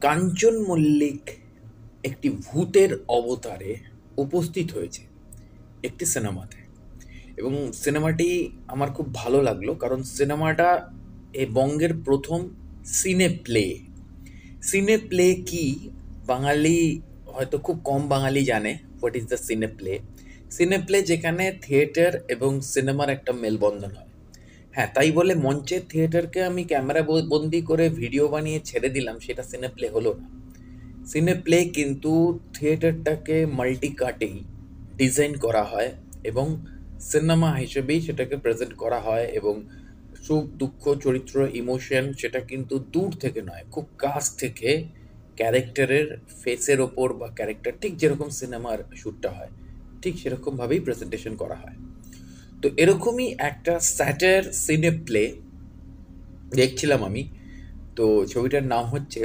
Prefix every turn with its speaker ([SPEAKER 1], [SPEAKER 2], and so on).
[SPEAKER 1] কাঞ্চন মল্লিক একটি ভূতের অবতারে উপস্থিত হয়েছে একটি সিনেমাতে, এবং সিনেমাটি আমার খুব ভালো লাগলো কারণ সিনেমাটা এ বঙ্গের প্রথম সিনে প্লে। সিনে প্লে কি, বাঙালি হয়তো খুব কম বাঙালি জানে হোয়াট ইজ দ্য সিনে প্লে। সিনে প্লে যেখানে থিয়েটার এবং সিনেমার একটা মেলবন্ধন হয়। হ্যাঁ, তাই বলে মঞ্চে থিয়েটারকে আমি ক্যামেরা বন্দি করে ভিডিও বানিয়ে ছেড়ে দিলাম, সেটা সিনে প্লে হলো না। সিনে প্লে কিন্তু থিয়েটারটাকে মাল্টি কাটেই ডিজাইন করা হয় এবং সিনেমা হিসেবেই সেটাকে প্রেজেন্ট করা হয়, এবং সুখ দুঃখ চরিত্র ইমোশন সেটা কিন্তু দূর থেকে নয়, খুব কাছ থেকে ক্যারেক্টারের ফেসের ওপর বা ক্যারেক্টার ঠিক যেরকম সিনেমার শ্যুটটা হয় ঠিক সেরকমভাবেই প্রেজেন্টেশন করা হয়। তো এরকমই একটা স্যাটার সিনে প্লে দেখছিলাম আমি। তো ছবিটার নাম হচ্ছে